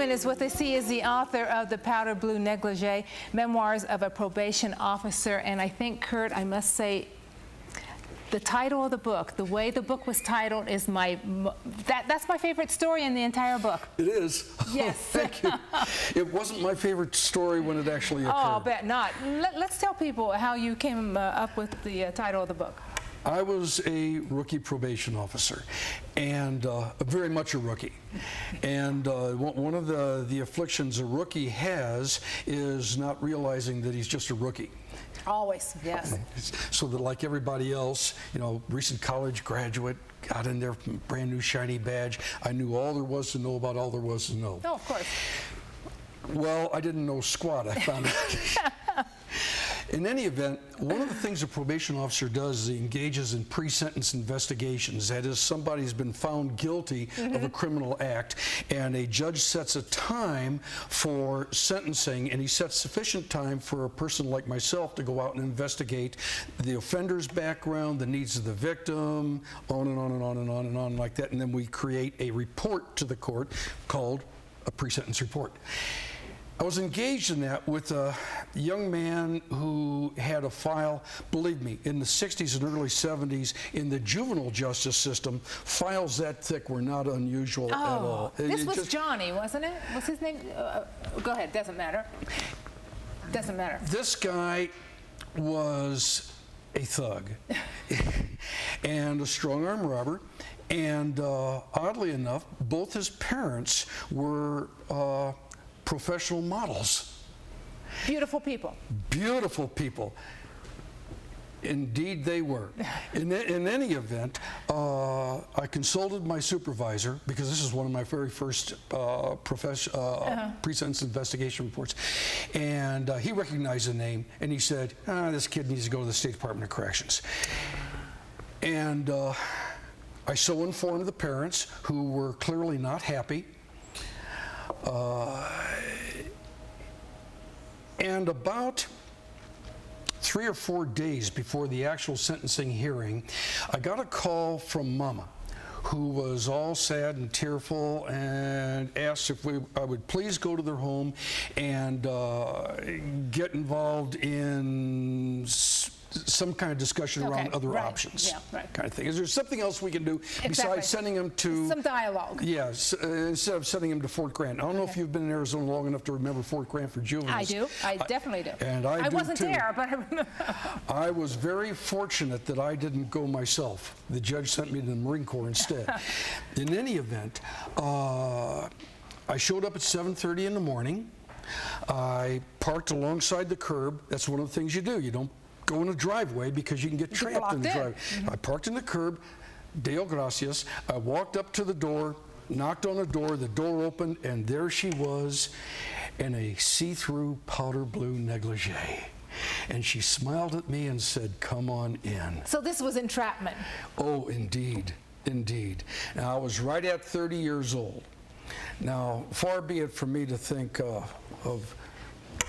Freeman is with us. He is the author of The Powder Blue Negligee, Memoirs of a Probation Officer. And I think, Kurt, I must say, the title of the book, the way the book was titled, is that's my favorite story in the entire book. It is? Yes. Oh, thank you. It wasn't my favorite story when it actually occurred. Oh, I'll bet not. Let's tell people how you came up with the title of the book. I was a rookie probation officer, and very much a rookie. And one of the afflictions a rookie has is not realizing that he's just a rookie. Always, yes. So that, like everybody else, you know, recent college graduate, got in there, brand new shiny badge. I knew all there was to know about all there was to know. Oh, of course. Well, I didn't know squat, I found out. In any event, one of the things a probation officer does is he engages in pre-sentence investigations. That is, somebody's been found guilty of a criminal act, and a judge sets a time for sentencing, and he sets sufficient time for a person like myself to go out and investigate the offender's background, the needs of the victim, on and on and on and on and on like that, and then we create a report to the court called a pre-sentence report. I was engaged in that with a young man who had a file, believe me, in the 60s and early 70s, in the juvenile justice system, files that thick were not unusual at all. This was Johnny, wasn't it? What's his name? Go ahead, doesn't matter. Doesn't matter. This guy was a thug and a strong-arm robber. And oddly enough, both his parents were professional models. Beautiful people. Beautiful people. Indeed they were. In any event, I consulted my supervisor, because this is one of my very first pre-sentence investigation reports, and he recognized the name, and he said, this kid needs to go to the State Department of Corrections. And I so informed the parents, who were clearly not happy. And about 3 or 4 days before the actual sentencing hearing, I got a call from Mama, who was all sad and tearful, and asked if I would please go to their home and get involved in some kind of discussion around other options, kind of thing. Is there something else we can do besides sending them to... Some dialogue. Yes, instead of sending them to Fort Grant. I don't know if you've been in Arizona long enough to remember Fort Grant for juveniles. I do. I definitely do. And I do wasn't too. there, but I remember. I was very fortunate that I didn't go myself. The judge sent me to the Marine Corps instead. In any event, I showed up at 7:30 in the morning. I parked alongside the curb. That's one of the things you do. You don't go in a driveway because you can get trapped in the driveway. I parked in the curb, Deo Gracias. I walked up to the door, knocked on the door opened, and there she was in a see-through powder blue negligee. And she smiled at me and said, "Come on in." So this was entrapment. Oh, indeed, indeed. Now, I was right at 30 years old. Now, far be it from me to think of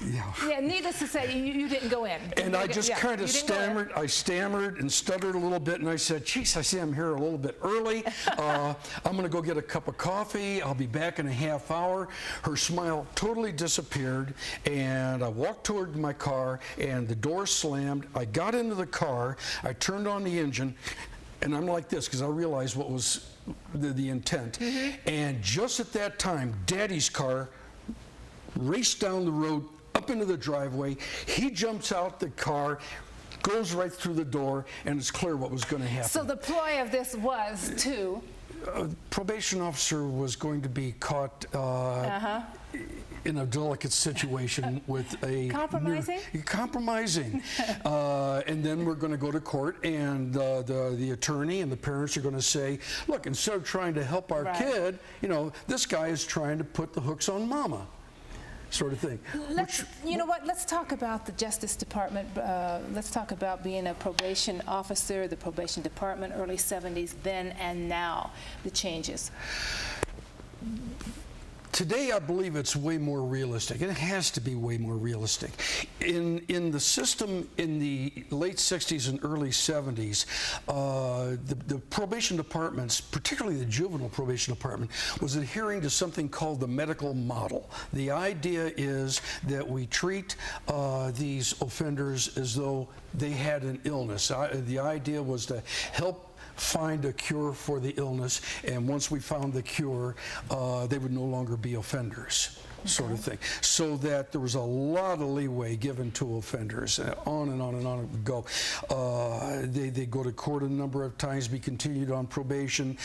yeah, needless to say, you didn't go in. And I just kind of stammered. I stammered and stuttered a little bit, and I said, "Geez, I see I'm here a little bit early. I'm going to go get a cup of coffee. I'll be back in a half hour." Her smile totally disappeared, and I walked toward my car, and the door slammed. I got into the car. I turned on the engine, and I'm like this because I realized what was the intent. And just at that time, Daddy's car raced down the road, up into the driveway. He jumps out the car, goes right through the door, and it's clear what was going to happen. So the ploy of this was to? Probation officer was going to be caught in a delicate situation with a... Compromising. And then we're going to go to court, and the attorney and the parents are going to say, "Look, instead of trying to help our kid, you know, this guy is trying to put the hooks on Mama." Sort of thing. You know what? Let's talk about the Justice Department. Let's talk about being a probation officer, the probation department, early 70s, then and now, the changes. Today, I believe it's way more realistic. It has to be way more realistic. In the system in the late 60s and early 70s, the probation departments, particularly the juvenile probation department, was adhering to something called the medical model. The idea is that we treat these offenders as though they had an illness. The idea was to help find a cure for the illness, and once we found the cure, they would no longer be offenders, sort of thing. So that there was a lot of leeway given to offenders, on and on and on it would go. They go to court a number of times, be continued on probation.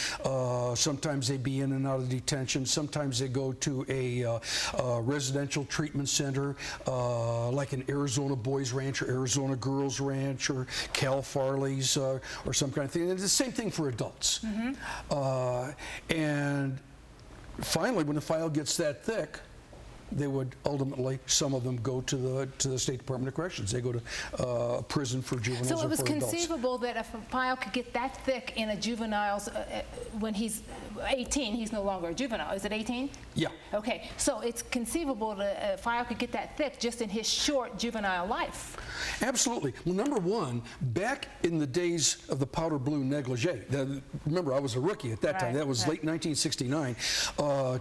Sometimes they be in and out of detention. Sometimes they go to a residential treatment center, like an Arizona Boys Ranch or Arizona Girls Ranch or Cal Farley's or some kind of thing. And it's the same thing for adults. And finally, when the file gets that thick, they would ultimately, some of them go to the State Department of Corrections. They go to prison for juveniles or for adults. So it was conceivable that if a file could get that thick in a juvenile's, when he's 18, he's no longer a juvenile. Is it 18? Yeah. Okay, so it's conceivable that a file could get that thick just in his short juvenile life. Absolutely. Well, number one, back in the days of the powder blue negligee, remember I was a rookie at that time, that was late 1969,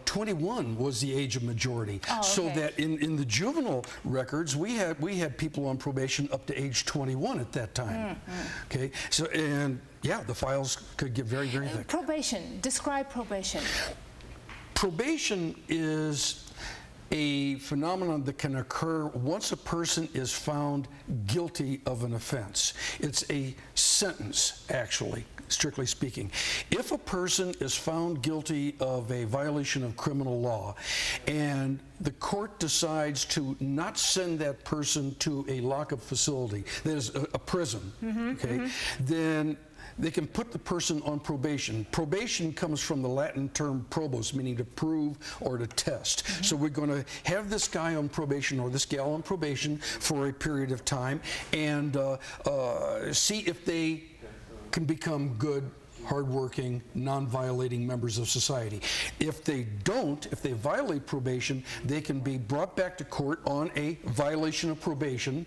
21 was the age of majority. So that in the juvenile records, we had people on probation up to age 21 at that time. Okay, so and yeah, the files could get very, very thick. Probation. Describe probation. Probation is a phenomenon that can occur once a person is found guilty of an offense. It's a sentence, actually, strictly speaking. If a person is found guilty of a violation of criminal law and the court decides to not send that person to a lockup facility, that is a prison, then they can put the person on probation. Probation comes from the Latin term probos, meaning to prove or to test. So we're going to have this guy on probation or this gal on probation for a period of time and see if they can become good, hardworking, non-violating members of society. If they don't, if they violate probation, they can be brought back to court on a violation of probation,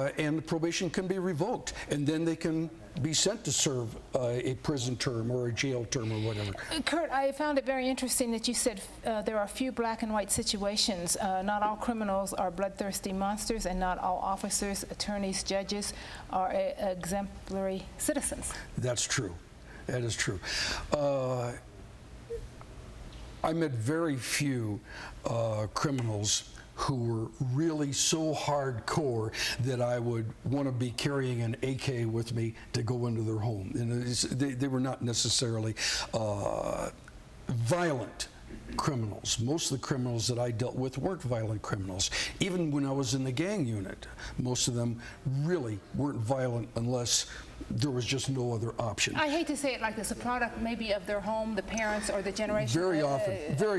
and the probation can be revoked, and then they can be sent to serve a prison term or a jail term or whatever. Kurt, I found it very interesting that you said there are few black and white situations. Not all criminals are bloodthirsty monsters, and not all officers, attorneys, judges are exemplary citizens. That's true. That is true. I met very few criminals who were really so hardcore that I would want to be carrying an AK with me to go into their home. And they were not necessarily violent criminals. Most of the criminals that I dealt with weren't violent criminals. Even when I was in the gang unit, most of them really weren't violent unless there was just no other option. I hate to say it like this, a product maybe of their home, the parents or the generation. Very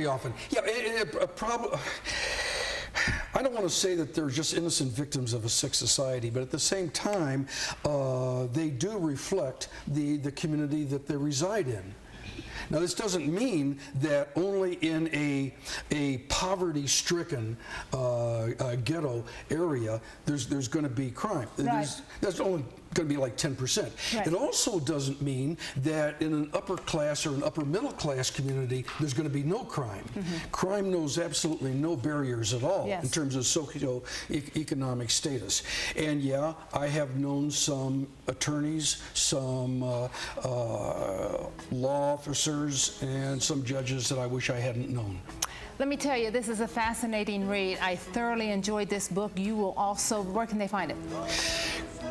often. Yeah, a problem. I don't want to say that they're just innocent victims of a sick society, but at the same time, they do reflect the community that they reside in. Now, this doesn't mean that only in a poverty-stricken ghetto area there's going to be crime. That's only going to be like 10%. It also doesn't mean that in an upper class or an upper middle class community there's going to be no crime. Crime knows absolutely no barriers at all in terms of socioeconomic status. And yeah, I have known some attorneys, some law officers, and some judges that I wish I hadn't known. Let me tell you, this is a fascinating read. I thoroughly enjoyed this book. You will also, where can they find it?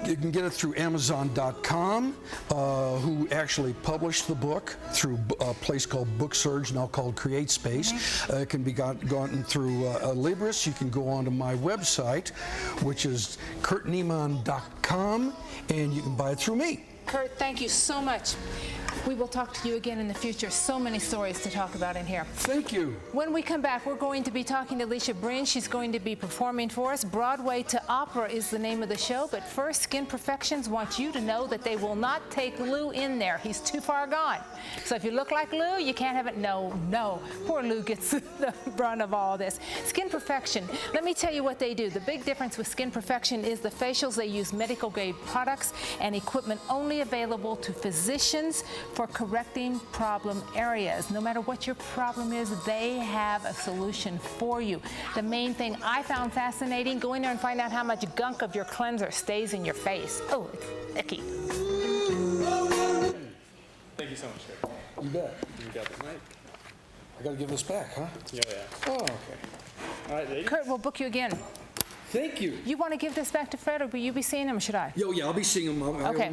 You can get it through Amazon.com, who actually published the book through a place called BookSurge, now called CreateSpace. It can be gotten through Libris. You can go onto my website, which is kurtniemann.com, and you can buy it through me. Kurt, thank you so much. We will talk to you again in the future. So many stories to talk about in here. Thank you. When we come back, we're going to be talking to Alicia Breen. She's going to be performing for us. Broadway to Opera is the name of the show. But first, Skin Perfections wants you to know that they will not take Lou in there. He's too far gone. So if you look like Lou, you can't have it. No, no. Poor Lou gets the brunt of all this. Skin Perfection. Let me tell you what they do. The big difference with Skin Perfection is the facials. They use medical-grade products and equipment only available to physicians for correcting problem areas. No matter what your problem is, they have a solution for you. The main thing I found fascinating, go in there and find out how much gunk of your cleanser stays in your face. Oh, it's icky. Thank you so much, sir. You bet. You got the mic. I got to give this back, huh? Yeah, yeah. Oh, okay. All right, ladies. Kurt, we'll book you again. Thank you. You want to give this back to Fred, or will you be seeing him, or should I? Yo, yeah, I'll be seeing him. Okay.